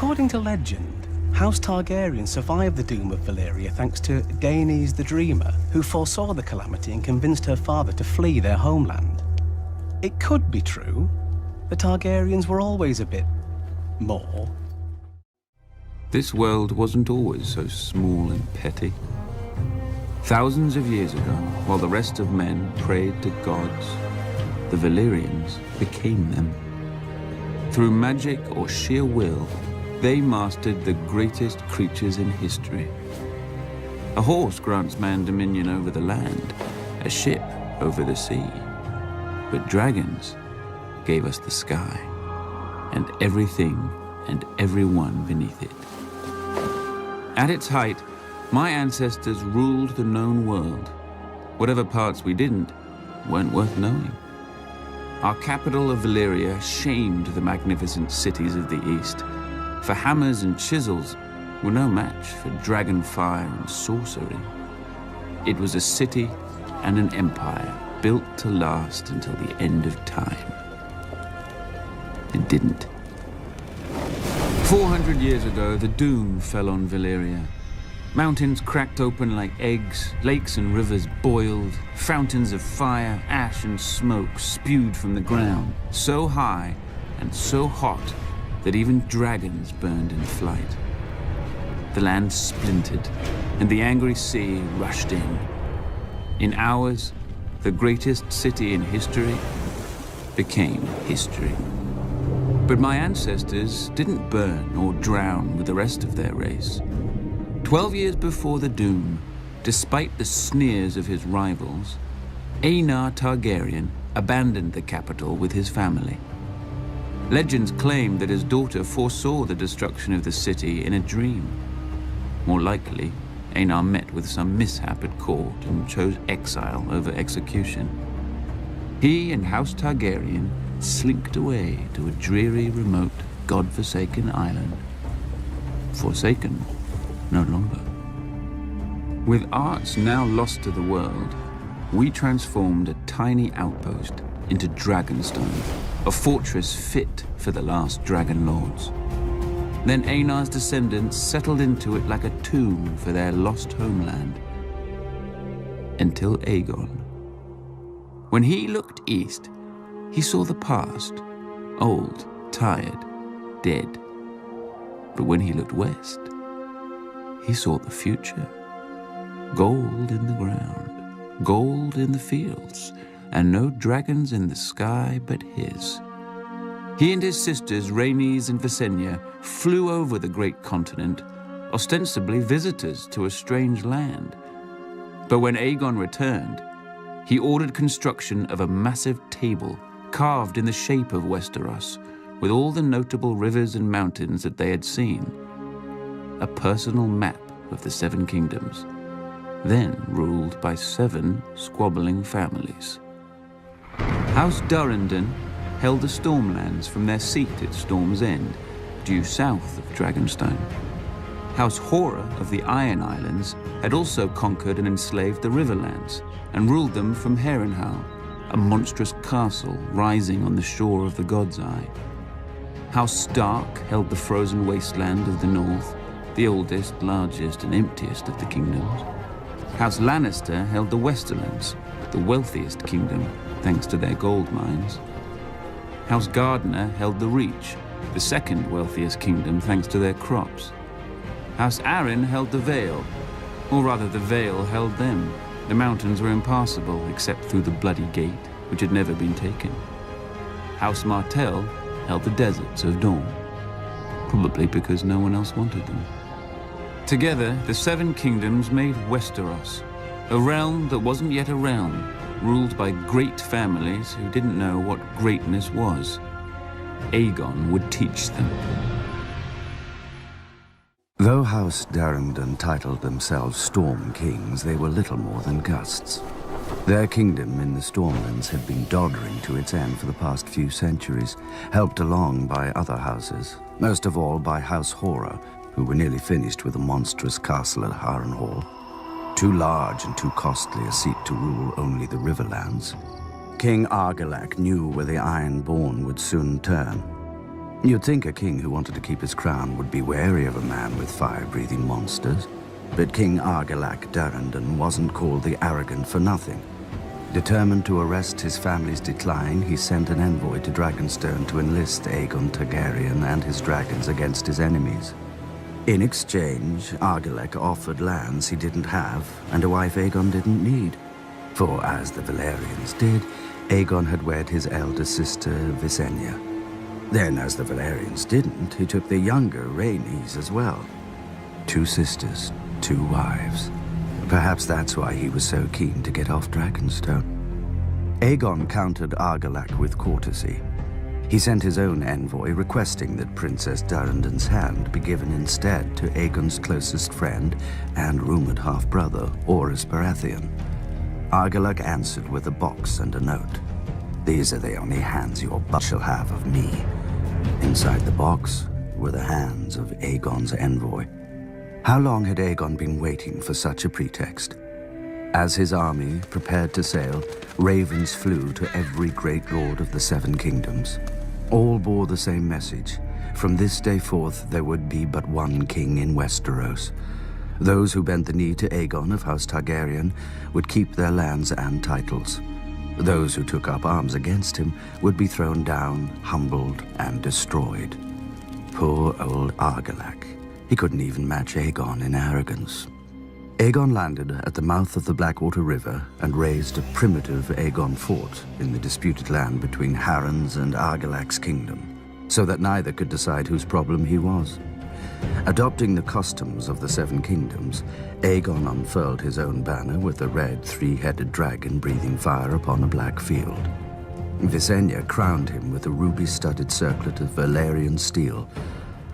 According to legend, House Targaryen survived the doom of Valyria thanks to Daenerys the Dreamer, who foresaw the calamity and convinced her father to flee their homeland. It could be true. The Targaryens were always a bit more. This world wasn't always so small and petty. Thousands of years ago, while the rest of men prayed to gods, the Valyrians became them. Through magic or sheer will, they mastered the greatest creatures in history. A horse grants man dominion over the land, a ship over the sea. But dragons gave us the sky, and everything and everyone beneath it. At its height, my ancestors ruled the known world. Whatever parts we didn't weren't worth knowing. Our capital of Valyria shamed the magnificent cities of the east, for hammers and chisels were no match for dragon fire and sorcery. It was a city and an empire built to last until the end of time. It didn't. 400 years ago, the doom fell on Valyria. Mountains cracked open like eggs, lakes and rivers boiled, fountains of fire, ash and smoke spewed from the ground, so high and so hot that even dragons burned in flight. The land splintered, and the angry sea rushed in. In hours, the greatest city in history became history. But my ancestors didn't burn or drown with the rest of their race. 12 years before the doom, despite the sneers of his rivals, Aenar Targaryen abandoned the capital with his family. Legends claim that his daughter foresaw the destruction of the city in a dream. More likely, Aenar met with some mishap at court and chose exile over execution. He and House Targaryen slinked away to a dreary, remote, god-forsaken island. Forsaken no longer. With arts now lost to the world, we transformed a tiny outpost into Dragonstone, a fortress fit for the last dragon lords. Then Aenar's descendants settled into it like a tomb for their lost homeland. Until Aegon. When he looked east, he saw the past, old, tired, dead. But when he looked west, he saw the future. Gold in the ground, gold in the fields, and no dragons in the sky but his. He and his sisters, Rhaenys and Visenya, flew over the great continent, ostensibly visitors to a strange land. But when Aegon returned, he ordered construction of a massive table carved in the shape of Westeros, with all the notable rivers and mountains that they had seen. A personal map of the Seven Kingdoms, then ruled by 7 squabbling families. House Durrandon held the Stormlands from their seat at Storm's End, due south of Dragonstone. House Hora of the Iron Islands had also conquered and enslaved the Riverlands and ruled them from Harrenhal, a monstrous castle rising on the shore of the God's Eye. House Stark held the frozen wasteland of the north, the oldest, largest, and emptiest of the kingdoms. House Lannister held the Westerlands, the wealthiest kingdom, thanks to their gold mines. House Gardner held the Reach, the second wealthiest kingdom, thanks to their crops. House Arryn held the Vale, or rather the Vale held them. The mountains were impassable except through the Bloody Gate, which had never been taken. House Martell held the deserts of Dorne, probably because no one else wanted them. Together, the 7 kingdoms made Westeros, a realm that wasn't yet a realm, ruled by great families who didn't know what greatness was. Aegon would teach them. Though House Durrandon titled themselves Storm Kings, they were little more than gusts. Their kingdom in the Stormlands had been doddering to its end for the past few centuries, helped along by other houses, most of all by House Hora, who were nearly finished with a monstrous castle at Harrenhal. Too large and too costly a seat to rule only the Riverlands. King Argilac knew where the Ironborn would soon turn. You'd think a king who wanted to keep his crown would be wary of a man with fire-breathing monsters. But King Argilac Durrandon wasn't called the Arrogant for nothing. Determined to arrest his family's decline, he sent an envoy to Dragonstone to enlist Aegon Targaryen and his dragons against his enemies. In exchange, Argilac offered lands he didn't have and a wife Aegon didn't need. For as the Valyrians did, Aegon had wed his elder sister Visenya. Then, as the Valyrians didn't, he took the younger Rhaenys as well. 2 sisters, 2 wives. Perhaps that's why he was so keen to get off Dragonstone. Aegon countered Argilac with courtesy. He sent his own envoy requesting that Princess Durrandon's hand be given instead to Aegon's closest friend and rumored half-brother, Orys Baratheon. Argilac answered with a box and a note. "These are the only hands your butt shall have of me." Inside the box were the hands of Aegon's envoy. How long had Aegon been waiting for such a pretext? As his army prepared to sail, ravens flew to every great lord of the 7 kingdoms. All bore the same message. From this day forth, there would be but one king in Westeros. Those who bent the knee to Aegon of House Targaryen would keep their lands and titles. Those who took up arms against him would be thrown down, humbled, and destroyed. Poor old Argilac. He couldn't even match Aegon in arrogance. Aegon landed at the mouth of the Blackwater River and raised a primitive Aegon fort in the disputed land between Harren's and Argilac's kingdom, so that neither could decide whose problem he was. Adopting the customs of the 7 kingdoms, Aegon unfurled his own banner with a red 3-headed dragon breathing fire upon a black field. Visenya crowned him with a ruby-studded circlet of Valyrian steel,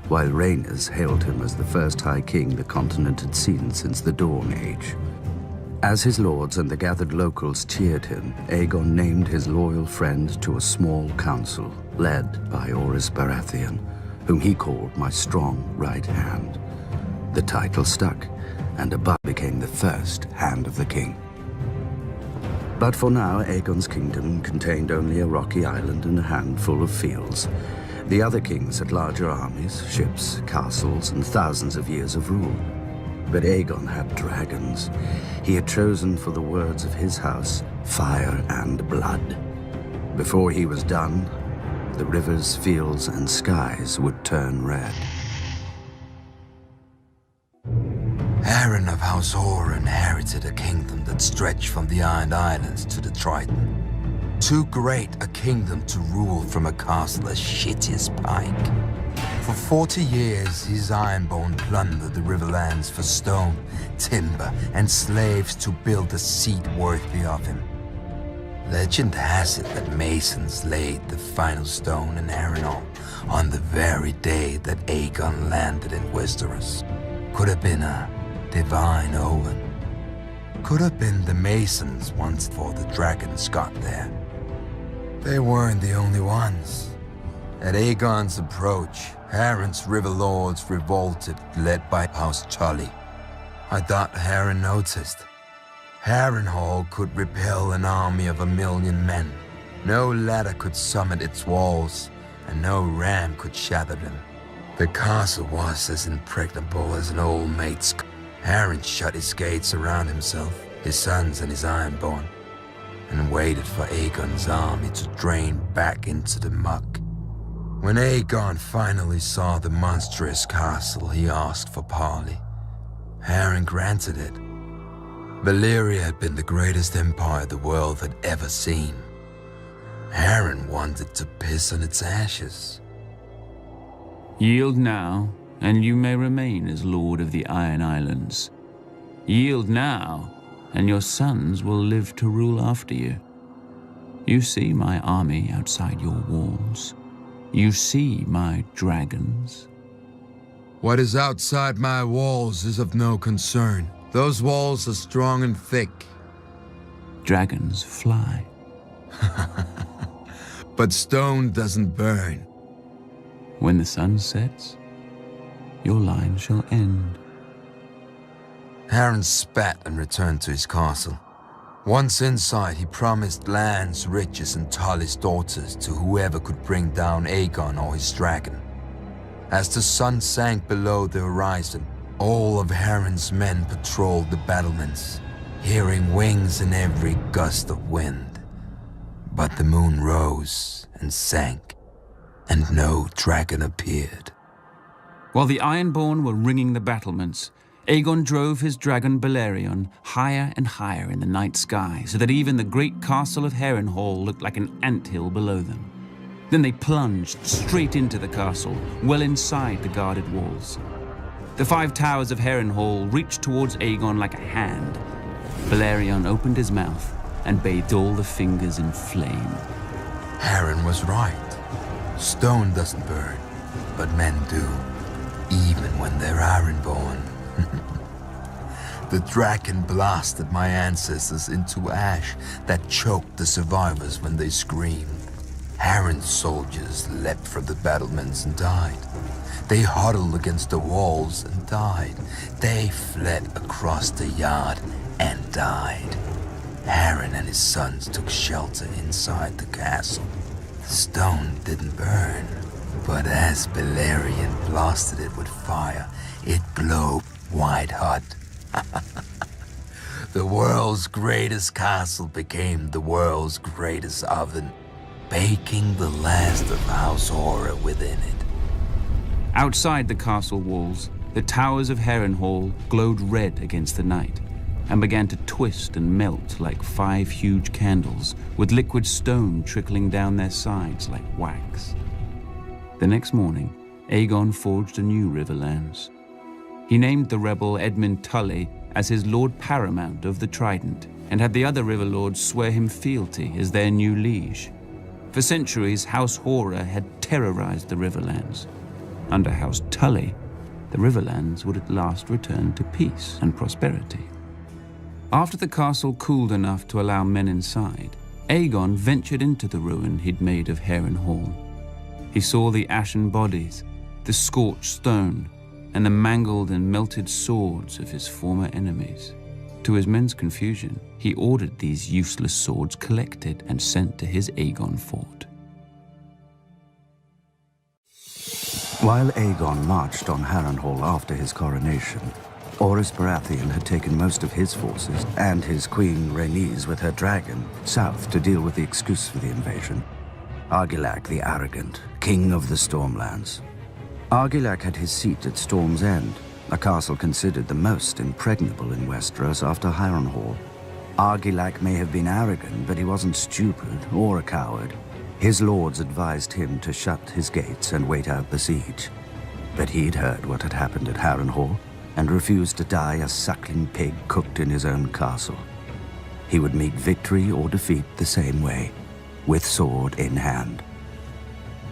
while Rhaenys hailed him as the first High King the continent had seen since the Dawn Age. As his lords and the gathered locals cheered him, Aegon named his loyal friend to a small council, led by Orys Baratheon, whom he called my strong right hand. The title stuck, and Abad became the first Hand of the King. But for now, Aegon's kingdom contained only a rocky island and a handful of fields. The other kings had larger armies, ships, castles, and thousands of years of rule. But Aegon had dragons. He had chosen for the words of his house, fire and blood. Before he was done, the rivers, fields, and skies would turn red. Harren of House Hoare inherited a kingdom that stretched from the Iron Islands to the Triton. Too great a kingdom to rule from a castle as shitty as Pike. For 40 years, his Ironborn plundered the riverlands for stone, timber, and slaves to build a seat worthy of him. Legend has it that masons laid the final stone in Harrenhal on the very day that Aegon landed in Westeros. Could have been a divine omen. Could have been the masons once before the dragons got there. They weren't the only ones. At Aegon's approach, Harren's river lords revolted, led by House Tully. I thought Harren noticed. Harrenhal could repel an army of 1,000,000 men. No ladder could summit its walls, and no ram could shatter them. The castle was as impregnable as an old mate's. Harren shut his gates around himself, his sons, and his Ironborn, and waited for Aegon's army to drain back into the muck. When Aegon finally saw the monstrous castle, he asked for parley. Harren granted it. Valyria had been the greatest empire the world had ever seen. Harren wanted to piss on its ashes. Yield now, and you may remain as Lord of the Iron Islands. Yield now, and your sons will live to rule after you. You see my army outside your walls. You see my dragons. What is outside my walls is of no concern. Those walls are strong and thick. Dragons fly. But stone doesn't burn. When the sun sets, your line shall end. Harren spat and returned to his castle. Once inside, he promised lands, riches, and Tully's daughters to whoever could bring down Aegon or his dragon. As the sun sank below the horizon, all of Harren's men patrolled the battlements, hearing wings in every gust of wind. But the moon rose and sank, and no dragon appeared. While the Ironborn were ringing the battlements, Aegon drove his dragon Balerion higher and higher in the night sky, so that even the great castle of Harrenhal looked like an anthill below them. Then they plunged straight into the castle, well inside the guarded walls. The 5 towers of Harrenhal reached towards Aegon like a hand. Balerion opened his mouth and bathed all the fingers in flame. Harren was right. Stone doesn't burn, but men do, even when they're Ironborn. The dragon blasted my ancestors into ash that choked the survivors when they screamed. Harren's soldiers leapt from the battlements and died. They huddled against the walls and died. They fled across the yard and died. Harren and his sons took shelter inside the castle. The stone didn't burn, but as Balerion blasted it with fire, it glowed white hot. The world's greatest castle became the world's greatest oven, baking the last of House Horror within it. Outside the castle walls, the towers of Harrenhal glowed red against the night and began to twist and melt like 5 huge candles, with liquid stone trickling down their sides like wax. The next morning, Aegon forged a new Riverlands. He named the rebel Edmund Tully as his Lord Paramount of the Trident, and had the other river lords swear him fealty as their new liege. For centuries, House Horror had terrorized the Riverlands. Under House Tully, the Riverlands would at last return to peace and prosperity. After the castle cooled enough to allow men inside, Aegon ventured into the ruin he'd made of Harrenhal. He saw the ashen bodies, the scorched stone, and the mangled and melted swords of his former enemies. To his men's confusion, he ordered these useless swords collected and sent to his Aegon fort. While Aegon marched on Harrenhal after his coronation, Orys Baratheon had taken most of his forces and his queen Rhaenys with her dragon south to deal with the excuse for the invasion. Argilac the Arrogant, king of the Stormlands. Argilac had his seat at Storm's End, a castle considered the most impregnable in Westeros after Harrenhal. Argilac may have been arrogant, but he wasn't stupid or a coward. His lords advised him to shut his gates and wait out the siege. But he'd heard what had happened at Harrenhal and refused to die a suckling pig cooked in his own castle. He would meet victory or defeat the same way, with sword in hand.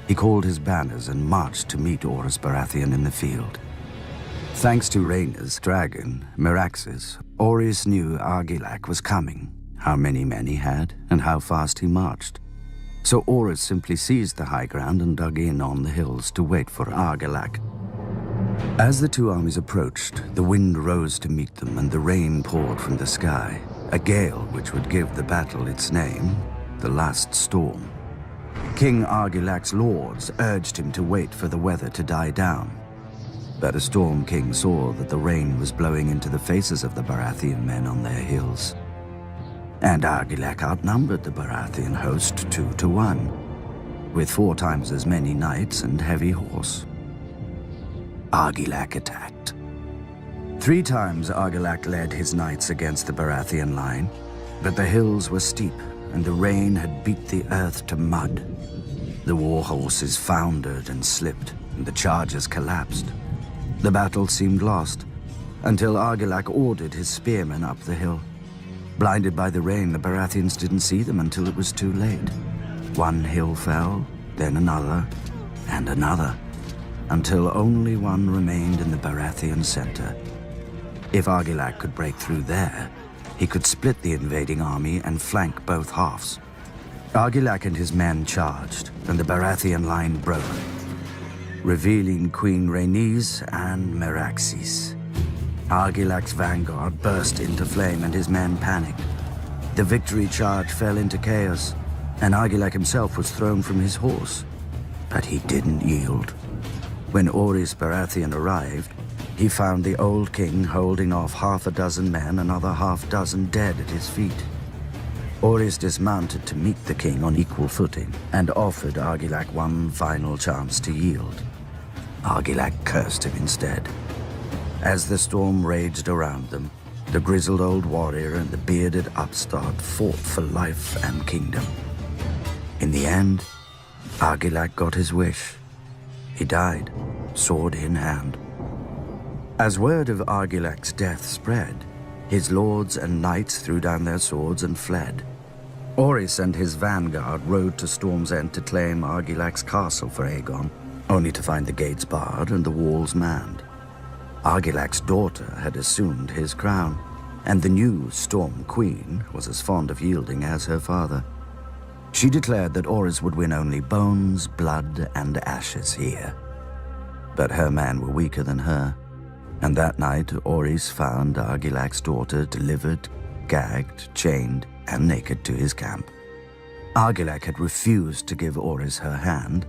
He called his banners and marched to meet Orys Baratheon in the field. Thanks to Rhaenyra's dragon, Meraxes, Orys knew Argilac was coming, how many men he had, and how fast he marched. So Orys simply seized the high ground and dug in on the hills to wait for Argilac. As the two armies approached, the wind rose to meet them and the rain poured from the sky, a gale which would give the battle its name, the Last Storm. King Argilac's lords urged him to wait for the weather to die down. But a Storm King saw that the rain was blowing into the faces of the Baratheon men on their hills. And Argilac outnumbered the Baratheon host 2-1, with 4 times as many knights and heavy horse. Argilac attacked. 3 times Argilac led his knights against the Baratheon line, but the hills were steep and the rain had beat the earth to mud. The war horses foundered and slipped, and the chargers collapsed. The battle seemed lost, until Argilac ordered his spearmen up the hill. Blinded by the rain, the Baratheons didn't see them until it was too late. One hill fell, then another, and another, until only one remained in the Baratheon center. If Argilac could break through there, he could split the invading army and flank both halves. Argilac and his men charged, and the Baratheon line broke, revealing Queen Rhaenys and Meraxes. Argilac's vanguard burst into flame and his men panicked. The victory charge fell into chaos, and Argilac himself was thrown from his horse. But he didn't yield. When Orys Baratheon arrived, he found the old king holding off half a dozen men, another half dozen dead at his feet. Orys dismounted to meet the king on equal footing and offered Argilac one final chance to yield. Argilac cursed him instead. As the storm raged around them, the grizzled old warrior and the bearded upstart fought for life and kingdom. In the end, Argilac got his wish. He died, sword in hand. As word of Argilac's death spread, his lords and knights threw down their swords and fled. Orys and his vanguard rode to Storm's End to claim Argilac's castle for Aegon, only to find the gates barred and the walls manned. Argilac's daughter had assumed his crown, and the new Storm Queen was as fond of yielding as her father. She declared that Orys would win only bones, blood, and ashes here. But her men were weaker than her, and that night Orys found Argilac's daughter delivered, gagged, chained, and naked to his camp. Argilac had refused to give Orys her hand.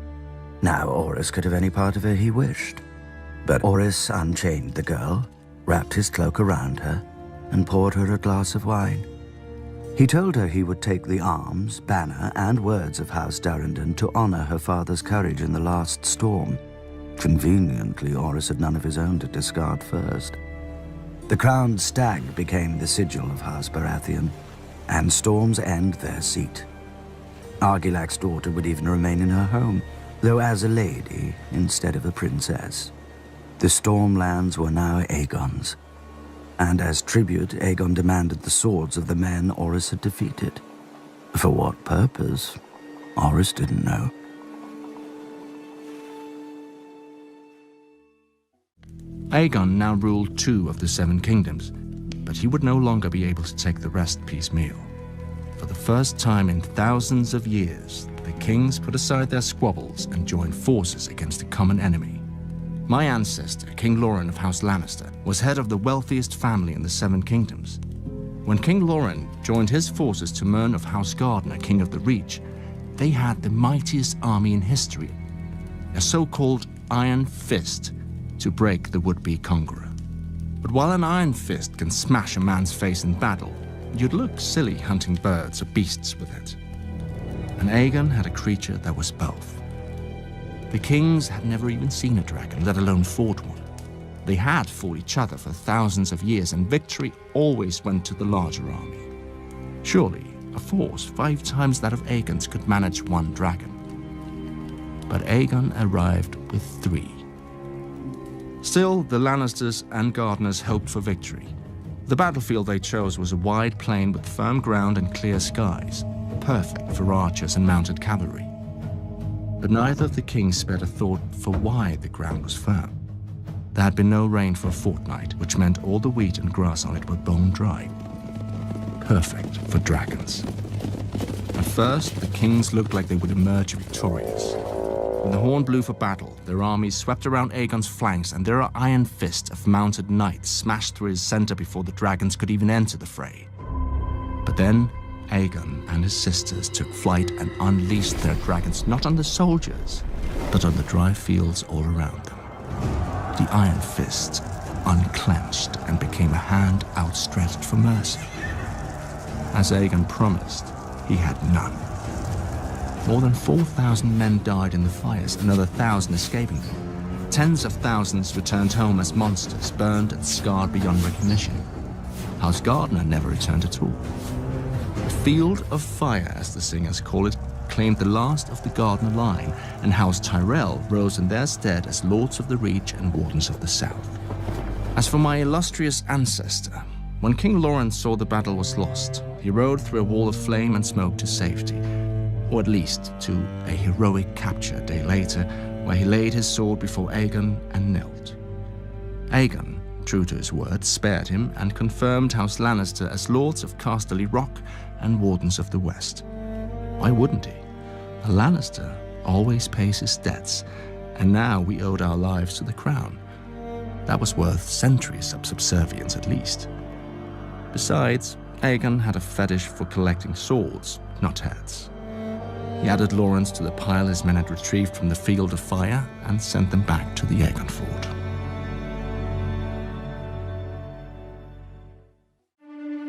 Now Orys could have any part of her he wished. But Orys unchained the girl, wrapped his cloak around her, and poured her a glass of wine. He told her he would take the arms, banner, and words of House Durrandon to honor her father's courage in the last storm. Conveniently, Orys had none of his own to discard first. The crowned stag became the sigil of House Baratheon, and Storm's End their seat. Argilac's daughter would even remain in her home, though as a lady instead of a princess. The Stormlands were now Aegon's, and as tribute, Aegon demanded the swords of the men Orys had defeated. For what purpose, Orys didn't know. Aegon now ruled 2 of the 7 kingdoms, but he would no longer be able to take the rest piecemeal. For the first time in thousands of years, the kings put aside their squabbles and joined forces against a common enemy. My ancestor, King Loren of House Lannister, was head of the wealthiest family in the 7 kingdoms. When King Loren joined his forces to Mern of House Gardner, king of the Reach, they had the mightiest army in history, a so-called Iron Fist, to break the would-be conqueror. But while an iron fist can smash a man's face in battle, you'd look silly hunting birds or beasts with it. And Aegon had a creature that was both. The kings had never even seen a dragon, let alone fought one. They had fought each other for thousands of years, and victory always went to the larger army. Surely, a force 5 times that of Aegon's could manage 1 dragon. But Aegon arrived with 3. Still, the Lannisters and Gardeners hoped for victory. The battlefield they chose was a wide plain with firm ground and clear skies, perfect for archers and mounted cavalry. But neither of the kings spared a thought for why the ground was firm. There had been no rain for a fortnight, which meant all the wheat and grass on it were bone dry. Perfect for dragons. At first, the kings looked like they would emerge victorious. When the horn blew for battle, their armies swept around Aegon's flanks, and their iron fists of mounted knights smashed through his center before the dragons could even enter the fray. But then, Aegon and his sisters took flight and unleashed their dragons not on the soldiers, but on the dry fields all around them. The iron fists unclenched and became a hand outstretched for mercy. As Aegon promised, he had none. More than 4,000 men died in the fires, another 1,000 escaping them. Tens of thousands returned home as monsters, burned and scarred beyond recognition. House Gardner never returned at all. The Field of Fire, as the singers call it, claimed the last of the Gardner line, and House Tyrell rose in their stead as Lords of the Reach and Wardens of the South. As for my illustrious ancestor, when King Loren saw the battle was lost, he rode through a wall of flame and smoke to safety, or at least to a heroic capture a day later, where he laid his sword before Aegon and knelt. Aegon, true to his word, spared him and confirmed House Lannister as Lords of Casterly Rock and Wardens of the West. Why wouldn't he? A Lannister always pays his debts, and now we owed our lives to the crown. That was worth centuries of subservience at least. Besides, Aegon had a fetish for collecting swords, not heads. He added Lawrence to the pile his men had retrieved from the Field of Fire and sent them back to the Aegon fort.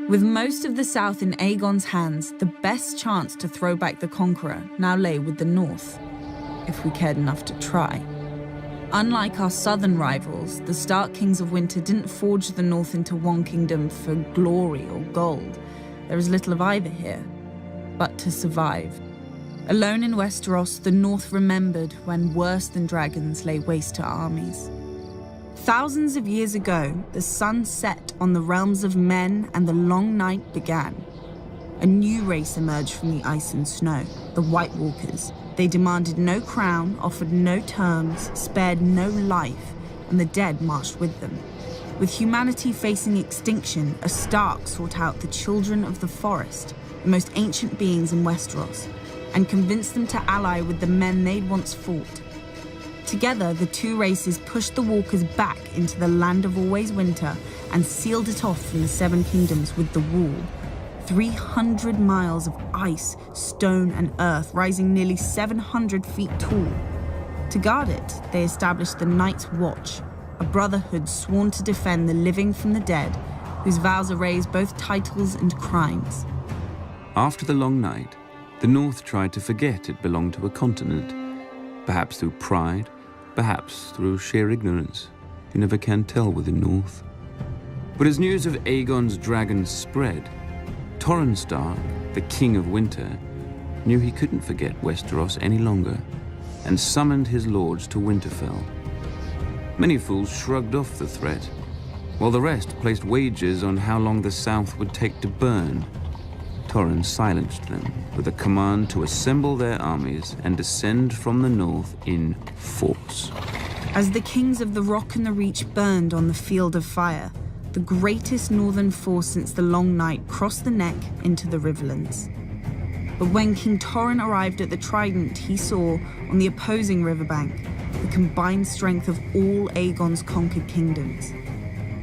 With most of the south in Aegon's hands, the best chance to throw back the Conqueror now lay with the north, if we cared enough to try. Unlike our southern rivals, the Stark Kings of Winter didn't forge the north into one kingdom for glory or gold. There is little of either here, but to survive. Alone in Westeros, the north remembered when worse than dragons lay waste to armies. Thousands of years ago, the sun set on the realms of men and the long night began. A new race emerged from the ice and snow, the White Walkers. They demanded no crown, offered no terms, spared no life, and the dead marched with them. With humanity facing extinction, a Stark sought out the children of the forest, the most ancient beings in Westeros, and convinced them to ally with the men they'd once fought. Together, the two races pushed the Walkers back into the land of always winter and sealed it off from the Seven Kingdoms with the Wall. 300 miles of ice, stone, and earth, rising nearly 700 feet tall. To guard it, they established the Night's Watch, a brotherhood sworn to defend the living from the dead, whose vows erase both titles and crimes. After the long night, the North tried to forget it belonged to a continent, perhaps through pride, perhaps through sheer ignorance. You never can tell with the North. But as news of Aegon's dragons spread, Torrhen Stark, the King of Winter, knew he couldn't forget Westeros any longer and summoned his lords to Winterfell. Many fools shrugged off the threat, while the rest placed wagers on how long the South would take to burn. Torrhen silenced them with a command to assemble their armies and descend from the north in force. As the kings of the Rock and the Reach burned on the Field of Fire, the greatest northern force since the Long Night crossed the neck into the Riverlands. But when King Torrhen arrived at the Trident, he saw, on the opposing riverbank, the combined strength of all Aegon's conquered kingdoms.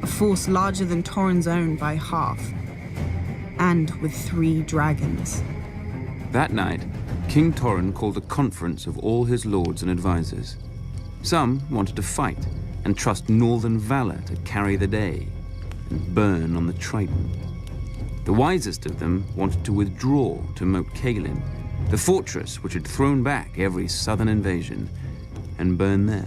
A force larger than Torrhen's own by half, and with 3 dragons. That night, King Torrhen called a conference of all his lords and advisors. Some wanted to fight and trust northern valor to carry the day and burn on the Trident. The wisest of them wanted to withdraw to Moat Cailin, the fortress which had thrown back every southern invasion, and burn there.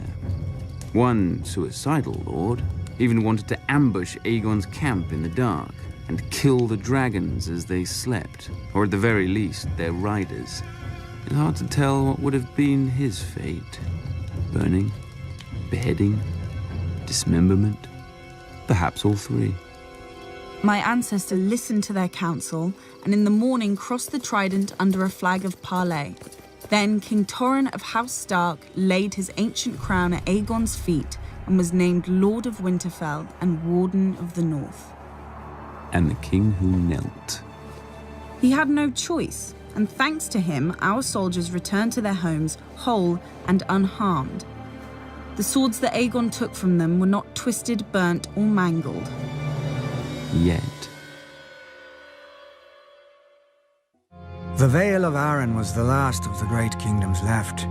One suicidal lord even wanted to ambush Aegon's camp in the dark and kill the dragons as they slept, or at the very least, their riders. It's hard to tell what would have been his fate. Burning, beheading, dismemberment, perhaps all 3. My ancestor listened to their counsel, and in the morning crossed the Trident under a flag of parley. Then King Torrhen of House Stark laid his ancient crown at Aegon's feet and was named Lord of Winterfell and Warden of the North. And the king who knelt. He had no choice, and thanks to him, our soldiers returned to their homes whole and unharmed. The swords that Aegon took from them were not twisted, burnt, or mangled. Yet. The Vale of Arryn was the last of the great kingdoms left.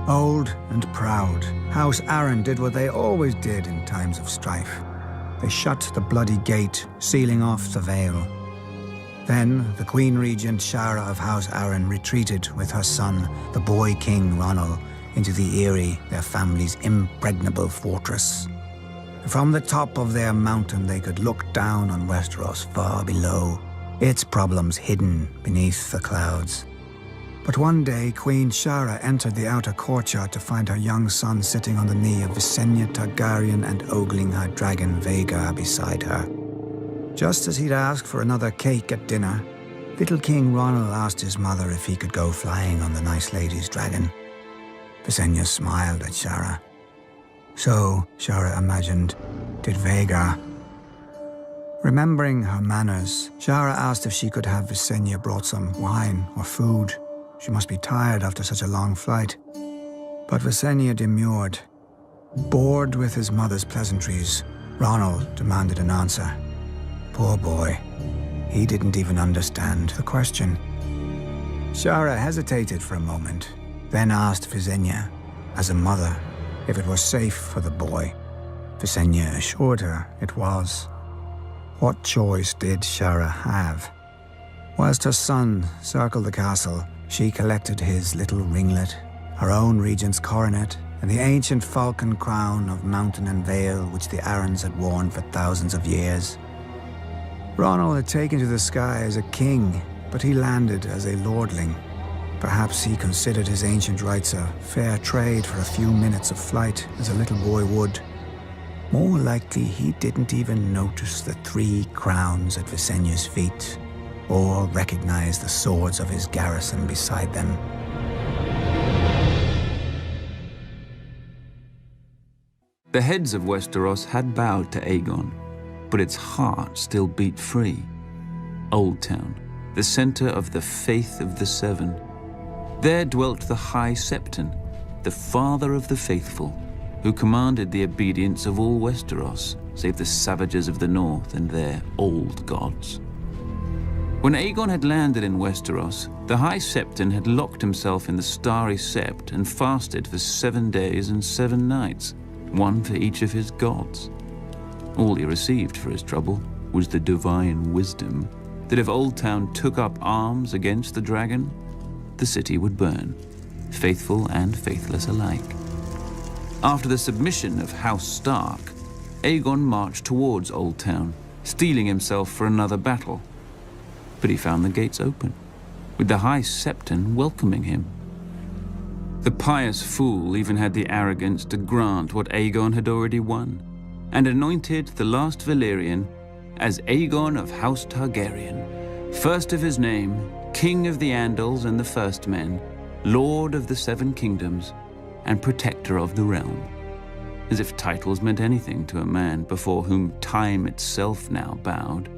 Old and proud, House Arryn did what they always did in times of strife. They shut the bloody gate, sealing off the Vale. Then the Queen Regent Shara of House Arryn retreated with her son, the boy King Ronald, into the Eyrie, their family's impregnable fortress. From the top of their mountain they could look down on Westeros far below, its problems hidden beneath the clouds. But one day, Queen Shara entered the outer courtyard to find her young son sitting on the knee of Visenya Targaryen and ogling her dragon Vhagar beside her. Just as he'd asked for another cake at dinner, little King Ronald asked his mother if he could go flying on the nice lady's dragon. Visenya smiled at Shara. So, Shara imagined, did Vhagar. Remembering her manners, Shara asked if she could have Visenya brought some wine or food. She must be tired after such a long flight. But Visenya demurred. Bored with his mother's pleasantries, Ronald demanded an answer. Poor boy. he didn't even understand the question. Shara hesitated for a moment, then asked Visenya, as a mother, if it was safe for the boy. Visenya assured her it was. What choice did Shara have? Whilst her son circled the castle, she collected his little ringlet, her own regent's coronet, and the ancient falcon crown of mountain and vale which the Arryns had worn for thousands of years. Ronald had taken to the sky as a king, but he landed as a lordling. Perhaps he considered his ancient rights a fair trade for a few minutes of flight, as a little boy would. More likely, he didn't even notice the 3 crowns at Visenya's feet, or recognize the swords of his garrison beside them. The heads of Westeros had bowed to Aegon, but its heart still beat free. Old Town, the center of the faith of the Seven. There dwelt the High Septon, the father of the faithful, who commanded the obedience of all Westeros, save the savages of the north and their old gods. When Aegon had landed in Westeros, the High Septon had locked himself in the Starry Sept and fasted for 7 days and 7 nights, one for each of his gods. All he received for his trouble was the divine wisdom that if Old Town took up arms against the dragon, the city would burn, faithful and faithless alike. After the submission of House Stark, Aegon marched towards Old Town, steeling himself for another battle. But he found the gates open, with the High Septon welcoming him. The pious fool even had the arrogance to grant what Aegon had already won, and anointed the last Valyrian as Aegon of House Targaryen, first of his name, King of the Andals and the First Men, Lord of the 7 Kingdoms, and Protector of the Realm. As if titles meant anything to a man before whom time itself now bowed.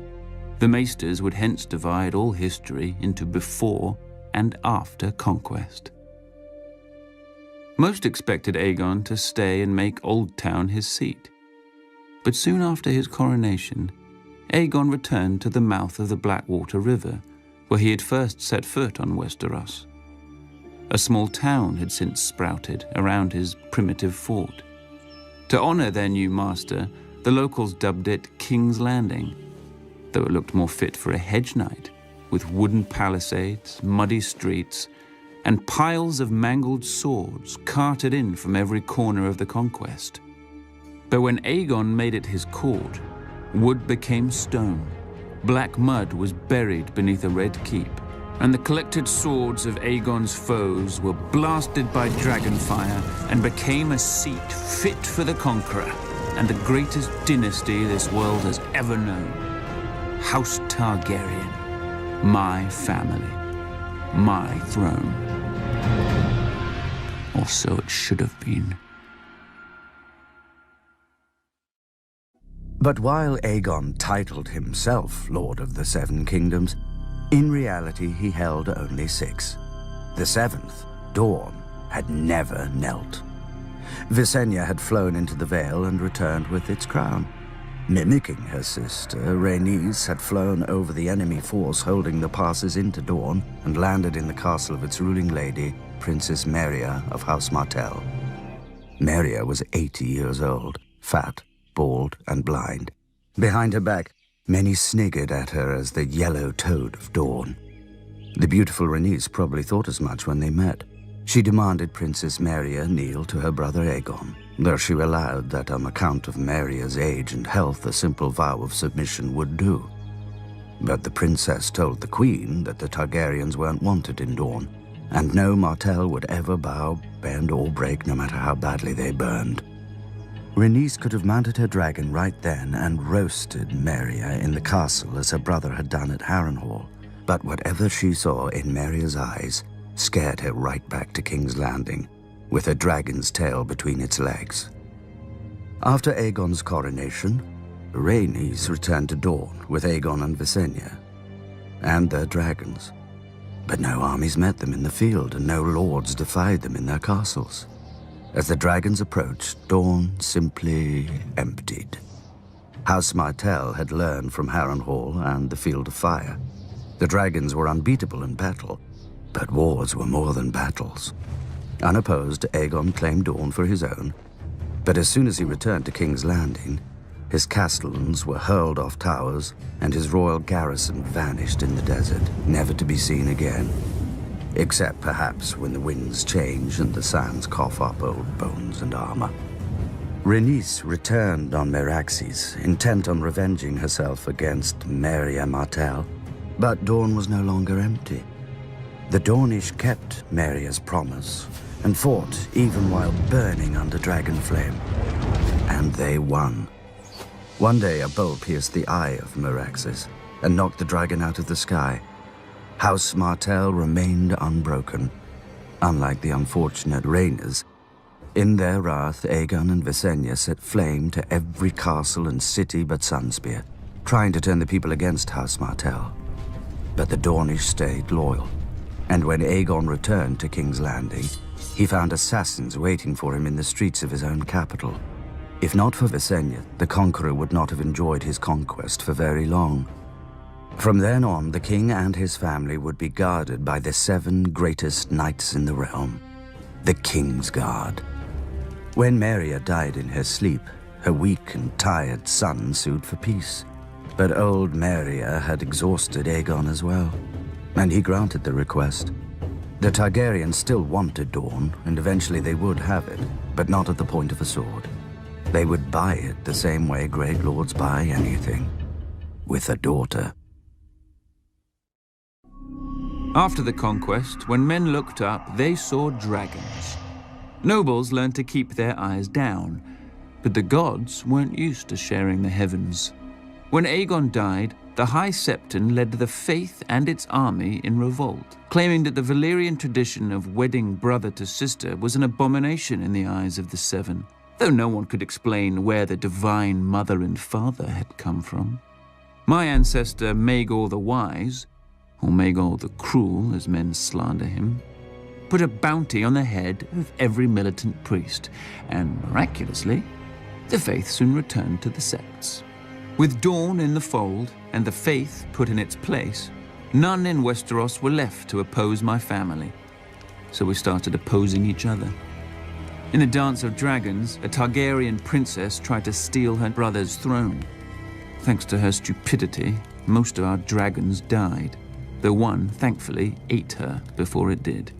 The Maesters would hence divide all history into before and after conquest. Most expected Aegon to stay and make Old Town his seat. But soon after his coronation, Aegon returned to the mouth of the Blackwater River, where he had first set foot on Westeros. A small town had since sprouted around his primitive fort. To honor their new master, the locals dubbed it King's Landing, though it looked more fit for a hedge knight, with wooden palisades, muddy streets, and piles of mangled swords carted in from every corner of the conquest. But when Aegon made it his court, wood became stone, black mud was buried beneath a red keep, and the collected swords of Aegon's foes were blasted by dragonfire and became a seat fit for the conqueror and the greatest dynasty this world has ever known. House Targaryen, my family, my throne. Or so it should have been. But while Aegon titled himself Lord of the 7 Kingdoms, in reality he held only 6. The 7th, Dawn, had never knelt. Visenya had flown into the Vale and returned with its crown. Mimicking her sister, Rhaenys had flown over the enemy force holding the passes into Dawn and landed in the castle of its ruling lady, Princess Meria of House Martell. Meria was 80 years old, fat, bald, and blind. Behind her back, many sniggered at her as the yellow toad of Dawn. The beautiful Rhaenys probably thought as much when they met. She demanded Princess Meria kneel to her brother Aegon, though she allowed that on account of Meria's age and health a simple vow of submission would do. But the princess told the queen that the Targaryens weren't wanted in Dawn, and no Martell would ever bow, bend, or break no matter how badly they burned. Rhaenys could have mounted her dragon right then and roasted Meria in the castle as her brother had done at Harrenhal, but whatever she saw in Meria's eyes scared her right back to King's Landing, with her dragon's tail between its legs. After Aegon's coronation, Rhaenys returned to Dawn with Aegon and Visenya, and their dragons. But no armies met them in the field, and no lords defied them in their castles. As the dragons approached, Dawn simply emptied. House Martell had learned from Harrenhal and the Field of Fire. The dragons were unbeatable in battle, but wars were more than battles. Unopposed, Aegon claimed Dorne for his own, but as soon as he returned to King's Landing, his castellans were hurled off towers, and his royal garrison vanished in the desert, never to be seen again. Except perhaps when the winds change and the sands cough up old bones and armor. Rhaenys returned on Meraxes, intent on revenging herself against Merya Martell, but Dorne was no longer empty. The Dornish kept Merya's promise and fought even while burning under dragon flame. And they won. One day a bolt pierced the eye of Meraxes and knocked the dragon out of the sky. House Martell remained unbroken, unlike the unfortunate Rhaenys. In their wrath, Aegon and Visenya set flame to every castle and city but Sunspear, trying to turn the people against House Martell. But the Dornish stayed loyal, and when Aegon returned to King's Landing, he found assassins waiting for him in the streets of his own capital. If not for Visenya, the Conqueror would not have enjoyed his conquest for very long. From then on, the king and his family would be guarded by the 7 greatest knights in the realm, the King's Guard. When Merya died in her sleep, her weak and tired son sued for peace. But old Merya had exhausted Aegon as well, and he granted the request. The Targaryens still wanted Dorne, and eventually they would have it, but not at the point of a sword. They would buy it the same way great lords buy anything, with a daughter. After the conquest, when men looked up, they saw dragons. Nobles learned to keep their eyes down, but the gods weren't used to sharing the heavens. When Aegon died, the High Septon led the Faith and its army in revolt, claiming that the Valyrian tradition of wedding brother to sister was an abomination in the eyes of the Seven, though no one could explain where the divine mother and father had come from. My ancestor Maegor the Wise, or Maegor the Cruel as men slander him, put a bounty on the head of every militant priest, and miraculously, the faith soon returned to the sects. With Dorne in the fold and the faith put in its place, none in Westeros were left to oppose my family, so we started opposing each other. In a dance of dragons, a Targaryen princess tried to steal her brother's throne. Thanks to her stupidity, most of our dragons died, though one, thankfully, ate her before it did.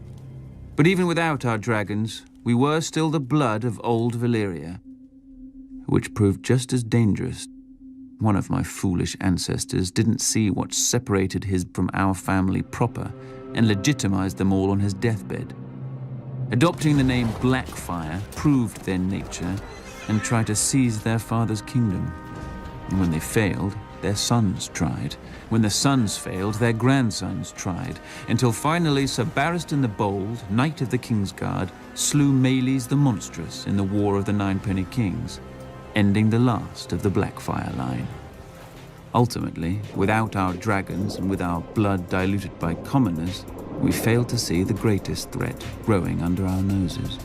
But even without our dragons, we were still the blood of old Valyria, which proved just as dangerous. One of my foolish ancestors didn't see what separated his from our family proper and legitimized them all on his deathbed. Adopting the name Blackfire proved their nature and tried to seize their father's kingdom. And when they failed, their sons tried. When the sons failed, their grandsons tried, until finally Sir Barristan the Bold, Knight of the King's Guard, slew Meleys the Monstrous in the War of the Ninepenny Kings, ending the last of the Blackfire line. Ultimately, without our dragons and with our blood diluted by commoners, we failed to see the greatest threat growing under our noses.